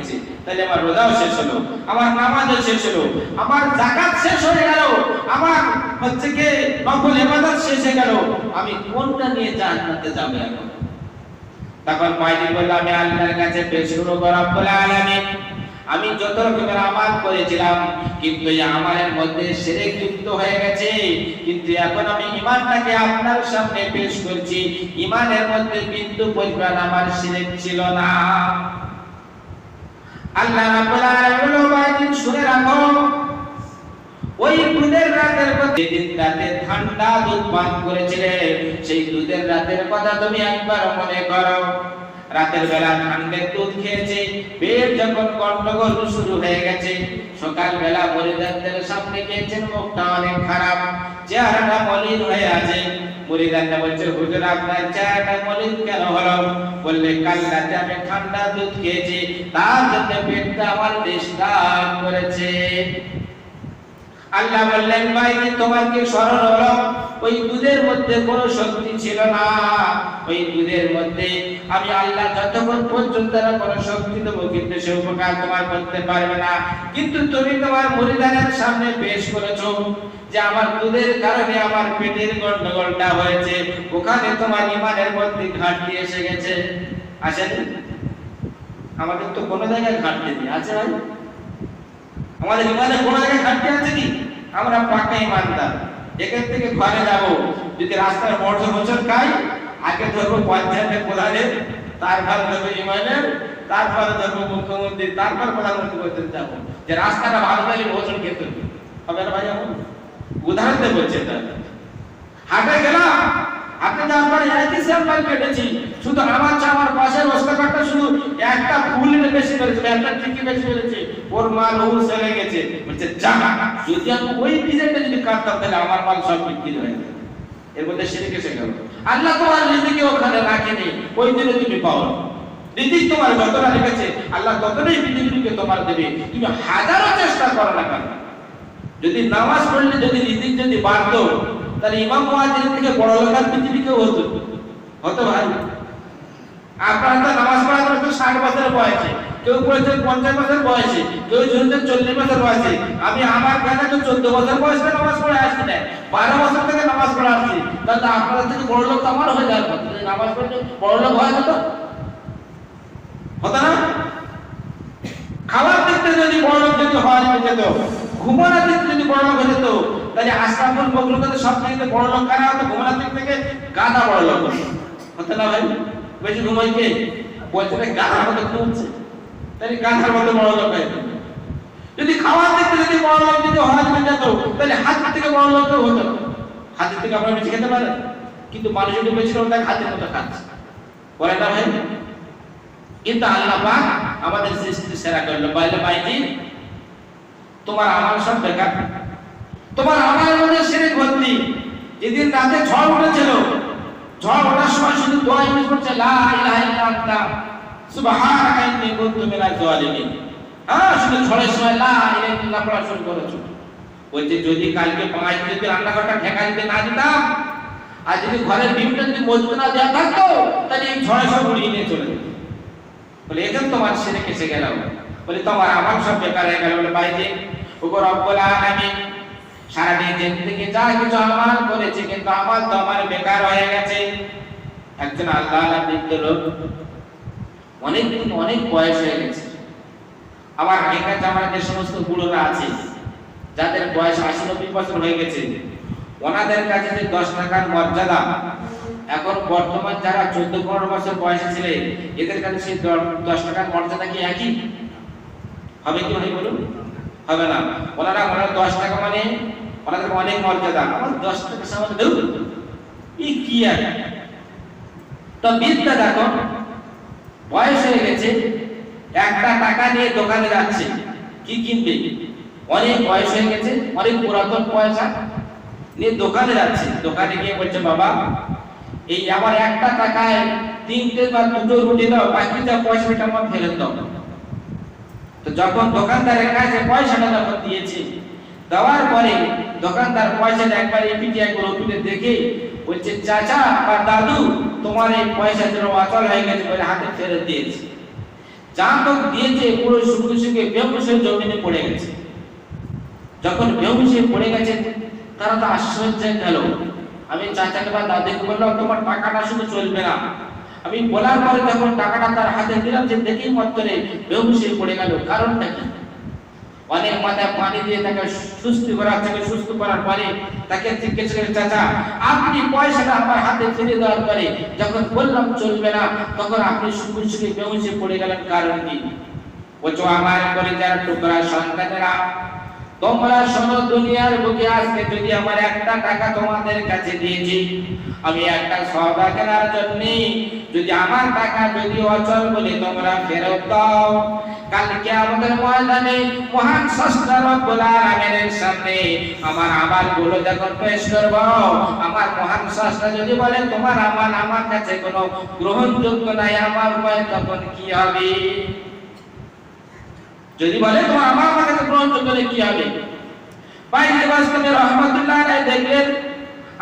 গেছে, তাহলে আমার রোজাও শেষ হলো, আমার নামাজও শেষ হলো, আমার যাকাত শেষ হয়ে গেল, আমার হচ্ছে কি নফল ইবাদত শেষ হয়ে গেল, আমি কোনটা নিয়ে জান্নাতে যাব এখন? তখন মাইজি বলল, আমি আল্লাহর কাছে পেশ করব রব্বুল আলামিন, আমি যত রকমের আমাল করেছিলাম কিন্তু এই আমালের মধ্যে শিরক যুক্ত হয়ে গেছে, কিন্তু এখন আমি ঈমানটাকে আপনার সামনে পেশ করছি, ঈমানের মধ্যে বিন্দু পরিমাণ আমার শিরক ছিল না। আল্লাহ রাব্বুল আলামিন বলেন, শুনে রাখো, ওই দুধের রাতের কথা, যেদিন রাতে ঠান্ডা দুধ পান করেছিলে, সেই দুধের রাতের কথা তুমি একবার মনে করো। রাতের বেলা ঠান্ডা দুধ খেয়েছে, পেট যখন গন্ডগোল শুরু হয়ে গেছে, সকাল বেলা মুরিদানদের সামনে গিয়েছেন, মুখটা অনেক খারাপ, চেহারাটা মলিন হয়ে আছে। মুরিদানরা বলছে, হুজুর আপনার চেহারাটা মলিন কেন হলো? বললে, কাল রাতে আমি ঠান্ডা দুধ খেয়েছি, তার জন্য পেটটা আমার ডিস্টার্ব করেছে। আল্লাহ বললেন, ভাই তোমার কি স্মরণ হলো? ওই দুধের মধ্যে কোনো শক্তি ছিল না, ওই দুধের মধ্যে আমি আল্লাহ যতক্ষণ পর্যন্ত না কোনো শক্তি দেবো, কিন্তু সে উপকার তোমার করতে পারবে না। কিন্তু তুমি তোমার মুরিদানের সামনে পেশ করেছো যে আমার দুধের কারণে আমার পেটের গন্ডগোলটা হয়েছে, ওখানে তোমার ঈমানের মধ্যে ঘাটতি এসে গেছে। আসেনি? আমাদের তো কোনো জায়গায় ঘাটতি নেই, আছে ভাই? আমাদের ঈমানে কোনো জায়গায় ঘাটতি আছে কি? আমরা পাকা ঈমানদার। এখান থেকে ঘরে যাব, যদি রাস্তার মোচড় খাই, আগে ধরবো পঞ্চায়েতের প্রধানের, তারপর ধরবো ঈমানের, তারপর ধরবো মুখ্যমন্ত্রী, তারপর প্রধানমন্ত্রী করতে যাবো, যে রাস্তাটা ভালো থাকলে মোচড় খেতে হবে না ভাই। এমন উদাহরণ দিয়ে বলছে, হাটে গেলাম, আপনি যাওয়ার পরে একই স্যাম্পল কেটেছি, শুধু আমার পাশের রাস্তাঘাটটা শুধু একটা ফুল বেশি করেছে, একটা টিকি বেশি করেছে, ওর মাল ও চলে গেছে। বলছে, যা, যদি আমি ওই ডিজাইনটা যদি কাটতাম তাহলে আমার মাল সব বিক্রি হয়ে যেত। এর মধ্যে শিরক এসে গেল। আল্লাহ তোমার রিজিকে ওখানে রাখেনি, ওই দিনে তুমি পাও। রিজিক তোমার যতটা রেখেছে আল্লাহ ততটাই পৃথিবীকে তোমার দেবে, তুমি হাজারো চেষ্টা করো না কেন। যদি নামাজ পড়লে যদি রিজিক যদি বাড়তো, তাহলে ইমাম মুয়াজ্জিন থেকে বড় লোকের পৃথিবীকে হতো ভাই। আপনারা তো নামাজ পড়া করতে 60 বছরের বয়সে, কেউ পড়েছে 50 বছর বয়সে, কেউ ঝুলছে 40 বছর বয়সে। আমি আমার কাছে তো 14 বছর বয়সে নামাজ পড়ে আসছি না, 12 বছর থেকে নামাজ পড়ে আসছি। তাহলে আপনারা থেকে বড় লোক তো আমার হয়ে যাবে, নামাজ পড়লে বড় লোক হয় না, হতো না? খাবার দিকতে যদি বড় লোক যদি হওয়া যেত, ঘুমানোর দিক যদি বড় লোক হয়ে যেত, তাহলে আশরাফুল মাখলুকাতের সবথেকে বড় লোক কারা হতো? ঘুমানোর দিক থেকে গাধা বড় লোক হতো না ভাই? বেশি ঘুমাই কে? বলছে গাধার মতো ঘুমছে, তাহলে গাধার মতো বড় লোক হয়। যদি খাওয়ার দিক থেকে যদি বড় লোক যদি হওয়া যেত, তাহলে হাতের থেকে বড় লোক হতো। হাতের থেকে আপনারা বেশি খেতে পারেন, কিন্তু মানুষ একটু বেশি ওটা হাতের মতো খাচ্ছে, বলে না ভাই? কিন্তু আল্লাহ পাক আমাদের সৃষ্টি সেরা করলো, বলে ভাইজি তোমার আমার সব বেকার, তোমার আমার মধ্যে শিরক ভর্তি। যেদিন রাতে ঝড় উঠেছিল, ঝড় ওঠার সময় শুধু দোয়া করছে, লা ইলাহা ইল্লা আনতা সুবহানাকা ইন্নী কুনতু মিনাজ জালিমিন। শুধু ঝড়ের সময় লা ইলাহা ইল্লাল্লাহ পড়া শুরু করেছো। বলছে, যদি কালকে 5 যদি রান্নাঘরটা ঠেকা দিতে না দিতাম, আর যদি ঘরের ডিমটা যদি মজবুত না দেওয়া থাকতো, তাহলে এই ঝড়ে সব উড়িয়ে নিয়ে চলে যেত। বলে, এখন তোমার শিরক এসে গেল। বলে, তোমার আমার সব বেকার হয়ে গেল। বলে, ভাইজি ওগো রব্বুল আলামিন, সারাদিন জিন্দেগি যা কিছু আমাল করেছে, কিন্তু আমাল তো আমার বেকার হয়ে গেছে। একজন আল্লাহর বৃদ্ধ লোক, অনেক বয়স হয়ে গেছে। আমার আগেকার জামানায় যে সমস্ত বুড়োরা আছে, যাদের বয়স 80-90 বছর হয়ে গেছে, ওনাদের কাছে যে 10 টাকার মর্যাদা, এখন বর্তমান যারা 14-15 বছর বয়সে ছিল, এদের কাছে সেই 10 টাকার মর্যাদা কি একই হবে? কি ভাই বলুন? হবে না। ওনারা 10 টাকা মানে ওনাদের অনেক মর্যাদা, আমার 10 টাকা সামনে দেব কি আর। তো বিদ্যা দেখো, বয়স হয়ে গেছে, একটা টাকা নিয়ে দোকানে যাচ্ছে, কি কিনবে? অনেক বয়স হয়ে গেছে, অনেক পুরাতন পয়সা নিয়ে দোকানে যাচ্ছে। দোকানে গিয়ে বলছে, বাবা এই আমার একটা টাকায় 3টে বা 2টো রুটি দাও, বাকি যা পয়সাটা আমার ফেরত দাও। তো যখন দোকানদারের কাছে পয়সাটা যখন দিয়েছে, দেওয়ার পরে দোকানদার পয়সাটা একবার এপিটি একবার ওপিটে দেখে বলছে, চাচা বা দাদু তোমার এই পয়সা যেন অচল হয়ে গেছে বলে হাতে ফেরত দিয়েছে। চাঁদক দিয়েছে পুরো শুকিয়ে শুকিয়ে বেহুশ হয়ে জমিনে পড়ে গেছে। যখন বেহুশ হয়ে পড়ে গেছে তারা তো আশ্চর্য গেল। আমি চাচাকে বা দাদিকে বললাম তোমার টাকাটা শুধু চলবে না। আমি বলার পরে যখন টাকাটা তার হাতে দিলাম যে দেখেই মত্তরে বেহুশ হয়ে পড়ে গেল। কারণটা কি? অনেক মাথায় পানি দিয়ে তাকে সুস্থ করার পরে তাকে জিজ্ঞেস করে চাচা আপনি পয়সাটা আমার হাতে ফেলে দেওয়ার পরে যখন বললাম চলবে না তখন আপনি শুকিয়ে শুকিয়ে বেহুশ হয়ে পড়ে গেলেন, কারণ কি? বলছো আমার কলিজার টুকরা সন্তানেরা, তোমরা শোনো, দুনিয়ার বুকে আজকে যদি আমার একটা টাকা তোমাদের কাছে দিয়েছি আমি একটা সওদা কেনার জন্য, যদি আমার টাকা যদি অচল বলে তোমরা ফেরত দাও, কাল কিয়ামতের ময়দানে মহান স্রষ্টা রব্বুল আলামিনের সামনে আমার আমালগুলো যখন পেশ করব, আমার মহান স্রষ্টা যদি বলে তোমার আমাল আমার কাছে কোনো গ্রহণযোগ্য নাই, আমার ভয় তখন কি হবে? যদি বলে তোমার আমার কাছে গ্রহণযোগ্য নেই কি হবে? বাইরে বাস্তবে রহমাতুল্লাহ আলাইহি দেখলেন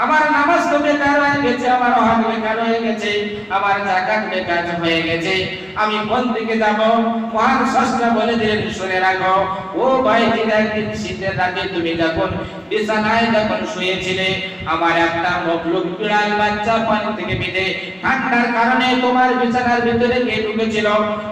আমার নামাজ তো বেকার হয়ে গেছে, আমার হজ বেকার হয়ে গেছে, আমার যাকাত বেকার হয়ে গেছে, আমি কোন দিকে যাব? মহান স্রষ্টা বলে দিলেন শুনে রাখো, ও ভাই একদিন শীতের রাতে তুমি যখন বিছানায় যখন শুয়েছিলে আমার একটা মখলুক বিড়াল বাচ্চা পানি থেকে বেঁধে ঠান্ডার কারণে তোমার বিছানার ভিতরে গিয়ে ঢুকেছিল,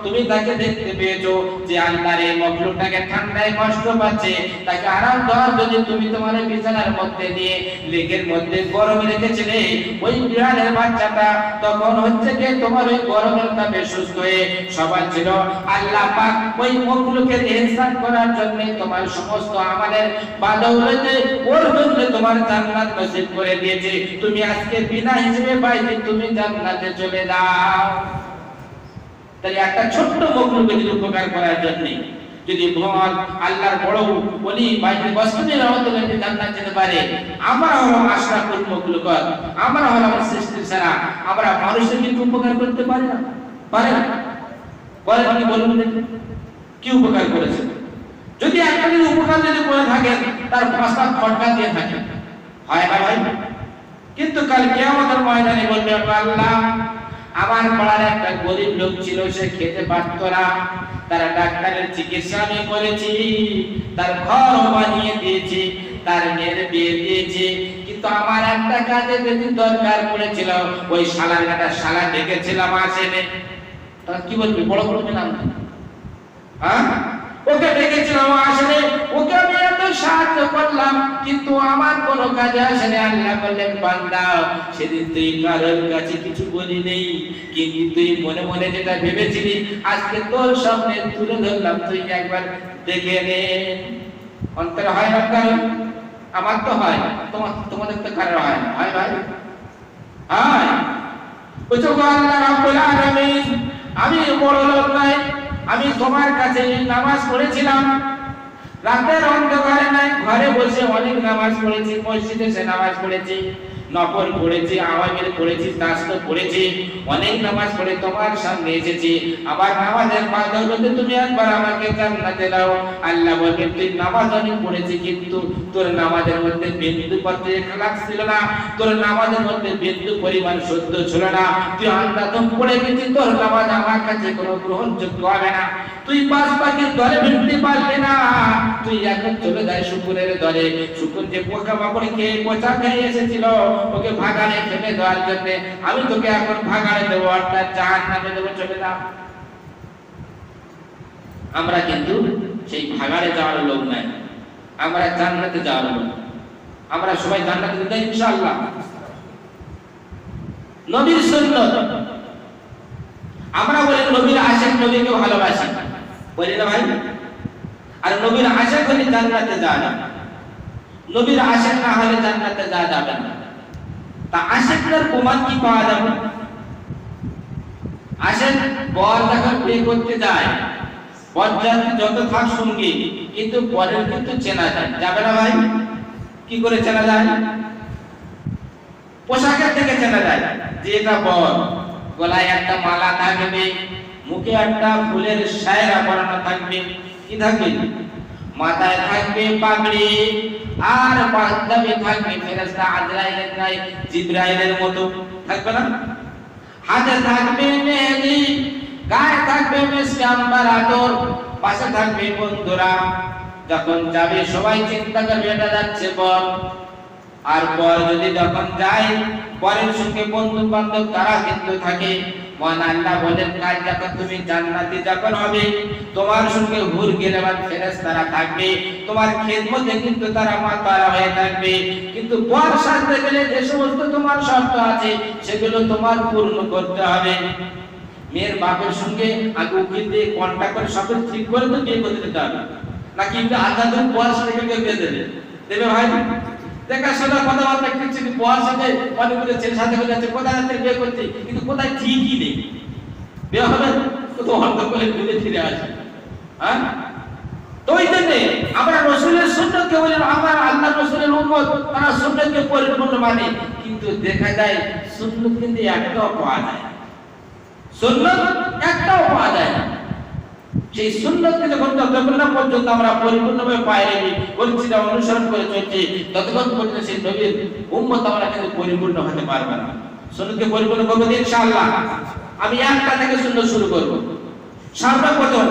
তুমি তাকে দেখতে পেয়েছো যে আল্লাহর এই মখলুকটাকে ঠান্ডায় কষ্ট পাচ্ছে, তাকে আরাম দেওয়ার জন্য তুমি তোমার বিছানার মধ্যে দিয়ে লেগের মধ্যে গরমে রেখেছিলে, ওই বিড়ালের বাচ্চাটা তখন হচ্ছে যে তোমার ওই গরমের তাপে সুস্থ হয়ে সবাই ছিল। আল্লাহ পাক ওই মখলুকের ইহসান করার জন্য তোমার সমস্ত আমাদের বাদৌলতে ওর জন্য তোমার জান্নাত নসিব করে দিয়েছে, তুমি আজকে বিনা হিসেবে পাইতে তুমি জান্নাতে চলে যাও। তাই একটা ছোট্ট মখলুকের যদি উপকার করার জন্য যদি ভগবান আল্লাহর বড় ওলি বাইরে বসতে রহমতুল্লাহ জান্নাত যেতে পারে, আমরা হলো আশরাফুল মখলুকাত, আমরা হলো আমার সৃষ্টির সেরা, আমরা মানুষের কি উপকার করতে পারি না? পারে না? বলে কি বলুন কি উপকার করেছে? যদি একটা যদি উপকার যদি করে থাকেন তার পাঁচটা খটকা দিয়ে থাকেন, হয় না ভাই? কিন্তু কাল কিয়ামতের ময়দানে বলবে আল্লাহ আমার পাড়ার একটা গরিব লোক ছিল, সে খেতে পারত না, তার ডাক্তারের চিকিৎসা আমি করেছি, তার ঘর বানিয়ে দিয়েছি, তার মেয়ের বিয়ে দিয়েছি, কিন্তু আমার একটা কাজে যদি দরকার পড়েছিল ওই শালা ডেকেছিলাম আসেনি, তখন কি বলবি? বড় বলবি না? হ্যাঁ, ওকে ডেকেছিলাম আসেনি, ওকে আমি এত সাহায্য করলাম কিন্তু আমার কোনো কাজে আসেনি। আল্লাহ বললেন বান্দা সেদিন তুই কারোর কাছে কিছু বলি নেই, কিন্তু তুই মনে মনে যেটা ভেবেছিলি আজকে তোর সামনে তুলে ধরলাম, তুই একবার দেখে নে। অন্তরে হয় না কারণ? আমার তো হয়, তোমাদের তো কারণ হয় না, হয় ভাই? হয়। বুঝছো আল্লাহ রাব্বুল আলামিন আমি বড় লোক নাই, আমি তোমার কাছে নামাজ পড়েছিলাম, রাতের অন্ধকারে নাই, ঘরে বসে অনেক নামাজ পড়েছি, মসজিদে এসে নামাজ পড়েছি, নফল পড়েছি, আওয়ামের পড়েছি, তাসবিহ পড়েছি, অনেক নামাজ পড়ে তোমার সামনে এসেছি, আবার নামাজের বদৌলতে তুমি একবার আমাকে জান্নাতে দাও। আল্লাহ বলবেন তুই নামাজ অনেক পড়েছি কিন্তু তোর নামাজের মধ্যে বিন্দু পত্রে ইখলাস ছিল না, তোর নামাজের মধ্যে বিন্দু পরিমাণ শুদ্ধ ছিল না, তুই আন্দাতম পড়ে গেছিস, তোর নামাজ আমার কাছে কোনো গ্রহণযোগ্য হবে না, তুই পাঁচ পাখির দলে ভিড়তে পারলি না, তুই এখন চলে যায় শুকুরের দলে। শুকুর যে পোকা মাকড় খেয়ে পচা খেয়ে এসেছিল ওকে ভাগাড়ে ফেলে দেওয়ার জন্য আমি তোকে এখন ভাগাড়ে দেবো, অর্থাৎ জাহান্নামে দেবো, চলে যা। আমরা কিন্তু সেই ভাগাড়ে যাওয়ার লোক নাই, আমরা জান্নাতে যাওয়ার লোক। আমরা সবাই জান্নাতে যেতে ইনশাআল্লাহ। নবীর সুন্নাত আমরা বলি নবীর আশিক, নবীকে ভালোবাসি, বলি না ভাই? আর নবীর আশিক হলে জান্নাতে যাওয়া যাবে, নবীর আশিক না হলে জান্নাতে যাওয়া যাবে না। তা আশিকটার প্রমাণ কি পাওয়া যাবে? আশিক বর যখন বিয়ে করতে যায়, বরযাত্রী যত থাক সঙ্গী কিন্তু বরের কিন্তু চেনা যায়, যাবে না ভাই? কি করে চেনা যায়? পোশাকের থেকে চেনা যায় যে এটা বর। গলায় একটা মালা থাকবে, মুখে একটা ফুলের শায়রা পরানো থাকবে, কি থাকবে? মাথায় থাকবে পাগড়ি, আর পাঞ্জাবি থাকবে ফেরেশতা আজরাইলের গায়ে জিবরাইলের মতো, থাকবে না? হাতে থাকবে মেহেদি, গায়ে থাকবে মিষ্টি আম্বার আতর, পাশে থাকবে বন্ধুরা। যখন যাবে সবাই চিন্তা করবে এটা যাচ্ছে পর। আর পর যদি যখন যায়, পরের সঙ্গে বন্ধু বান্ধব তারা কিন্তু থাকে। মহান আল্লাহ বলেন, কাজ যখন তুমি জান্নাতি যখন হবে, তোমার সঙ্গে হুর গিলামান ফেরেশতারা থাকবে, তোমার খেদমতে কিন্তু তারা মাতারা হয়ে থাকবে। কিন্তু পর সাথে গেলে যে সমস্ত তোমার শর্ত আছে সেগুলো তোমার পূর্ণ করতে হবে। মেয়ের বাপের সঙ্গে আগে উকিল দিয়ে কন্ট্যাক্ট করে সব ঠিক করে তো বিয়ে করতে দিতে হবে, নাকি আধা দিন পর সাথে বিয়ে দেবে? দেবে ভাই? দেখাশোনা কথাবার্তা কিছু পর সাথে অনেকগুলো ছেলের সাথে হয়ে যাচ্ছে, কোথায় যাচ্ছে বিয়ে করতে, কিন্তু কোথায় ঠিকই নেই। বিয়ে হবে তো অর্ধ করে ঘুরে ফিরে আসে। হ্যাঁ, তো ওই জন্যে আমরা রসুলের সুন্নতকে বলি, আমার আল্লাহ রসুলের উম্মত, তারা সুন্নতকে পরিপূর্ণ মানে। কিন্তু দেখা যায় সুন্নত কিন্তু একটাও পাওয়া যায় না, সুন্নত একটাও পাওয়া যায় না। সেই সুন্নতকে যখন যতক্ষণ না পর্যন্ত আমরা পরিপূর্ণভাবে পাইনি, পরিচিত অনুসরণ করে চলছি, ততক্ষণ পর্যন্ত সেই নবীর উম্মত আমরা কিন্তু পরিপূর্ণ হতে পারবো না। সুন্নতকে পরিপূর্ণ করবো ইনশাআল্লাহ। আমি একটা থেকে সুন্নত শুরু করব। সর্বপ্রথম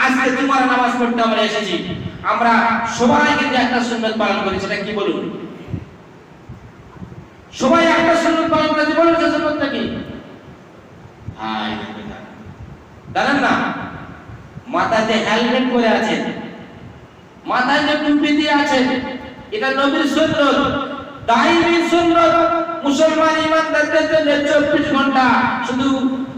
আজকে জুমার নামাজ পড়তে আমরা এসেছি, আমরা সবাই কিন্তু একটা সুন্নত পালন করি, সেটা কি বলুন? সবাই একটা সুন্নত পালন করেছে, বলুন সেই সুন্নতটা কি? জানেন না? মাথায় যে হেলমেট পরে আছেন, মাথায় যে টুপি দিয়ে আছেন, এটা নবীর সুন্নত, দাইমি সুন্নত। মুসলমান ইমানদারদের জন্য 24 ঘন্টা শুধু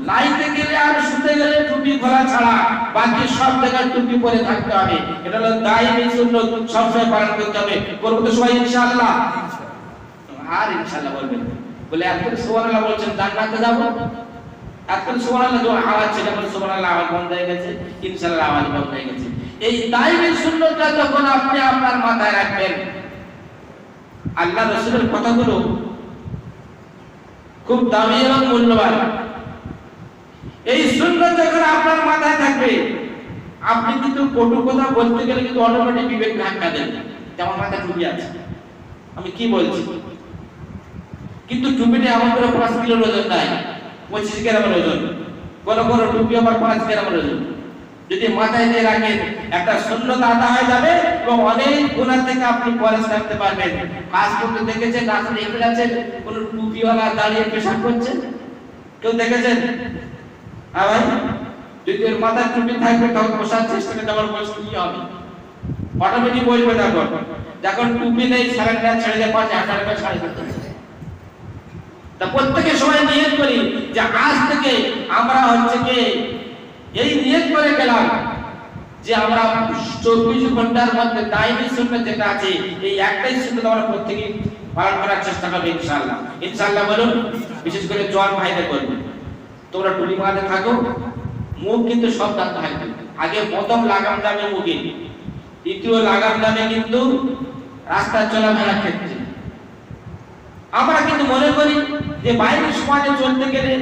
লাইতে গেলে আর শুতে গেলে টুপি খোলা ছাড়া বাকি সব জায়গায় টুপি পরে থাকতে হবে। এটা হলো দাইমি সুন্নত, সবসময় পালন করতে হবে। করব তো সবাই ইনশাআল্লাহ? আর ইনশাআল্লাহ বলবেন, বলে এখন সুবহানাল্লাহ বলছেন জান্নাতে যাব। এখন সুবহানাল্লাহ যখন আওয়াজ ছিল, এখন সুবহানাল্লাহ আওয়াজ বন্ধ হয়ে গেছে, ইনশাআল্লাহ আওয়াজ বন্ধ হয়ে গেছে। এই দাইমি সুন্নতটা যখন আপনি আপনার মাথায় রাখবেন, আল্লাহ রাসূলের কথাগুলো খুব দামি এবং মূল্যবান। এই সুন্নত যখন আপনার মাথায় থাকবে, আপনি কিন্তু কটু কথা বলতে গেলে কিন্তু অটোমেটিক বিবেক ধাক্কা দেবে, যেমন মাথায় টুপি আছে, আমি কি বলছি। কিন্তু টুপিটা এমন করে 5 কিলো ওজন নাই, 25 গ্রামের ওজন, কোন কোন টুপি আবার 5 গ্রামের ওজন। যদি মাথায় দিয়ে রাখেন, একটা সুন্নত আদা হয়ে যাবে এবং অনেক গুনাহ থেকে আপনি পরেশ থাকতে পারবেন। কাজ করতে দেখেছেন, রাস্তায় দেখতে যাচ্ছেন, কোন টুপিওয়ালা দাঁড়িয়ে পেশাব করছে, কেউ দেখেছেন? হ্যাঁ ভাই, যদি ওর মাথায় টুপি থাকবে তখন বসার চেষ্টা করতে আমার বয়স কি হবে? অটোমেটিক বলবে তখন, যখন টুপি নেই স্যালাইনটা ছেড়ে যায় 5,000 টাকা ছাড়ে দিতে। তা প্রত্যেকে সবাই নিয়ত করি যে আজ থেকে আমরা হচ্ছে কি এই নিয়ত করে গেলাম যে আমরা 24 ঘন্টার মধ্যে দাইমি সুন্নাত যেটা আছে, এই একটাই সুন্নাত আমরা প্রত্যেকই পালন করার চেষ্টা করব ইনশাআল্লাহ। ইনশাআল্লাহ বলুন। বিশেষ করে জওয়ান ভাইদের বলবো, তোমরা টুপি মাথায় থাকো, মুখ কিন্তু সব দাঁত থাকবে। আগে প্রথম লাগাম দামে মুখে, দ্বিতীয় লাগাম দামে কিন্তু রাস্তা চলাফেরার ক্ষেত্রে। আমরা কিন্তু মনে করি যে বাইরের সমাজে চলতে গেলে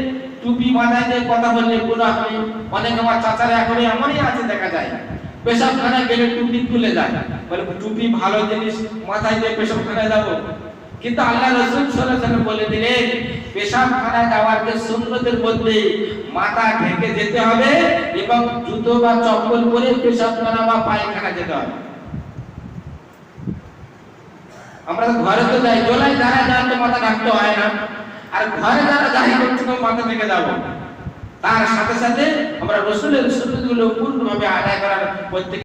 টুপি মাথায় দিয়ে কথা বললে গুনাহ হবে। অনেক আমার চাচারা এখনো এমনই আছে, দেখা যায় পেশাবখানায় গেলে টুপি খুলে যায়, বলে টুপি ভালো জিনিস, মাথায় দিয়ে পেশাবখানায় যাবো। কিন্তু আল্লাহ রাসূল সাল্লাল্লাহু আলাইহি ওয়াসাল্লাম বলে দিলেন, পেশাবখানায় যাওয়ার যে সুন্নতের মধ্যে মাথা ঢেকে যেতে হবে এবং জুতো বা চপ্পল পরে পেশাবখানা বা পায়খানা যেতে হবে। আমরা ঘরে তো যাই, দোলায় যারা যায় তো মাথা ঢাকতে হয় না, আর ঘরে যারা যাই করতে তো মাথা ঢেকে যাবো। তার সাথে সাথে আমরা রাসূলের সুন্নাতগুলো পূর্ণভাবে আদায় করার প্রত্যেক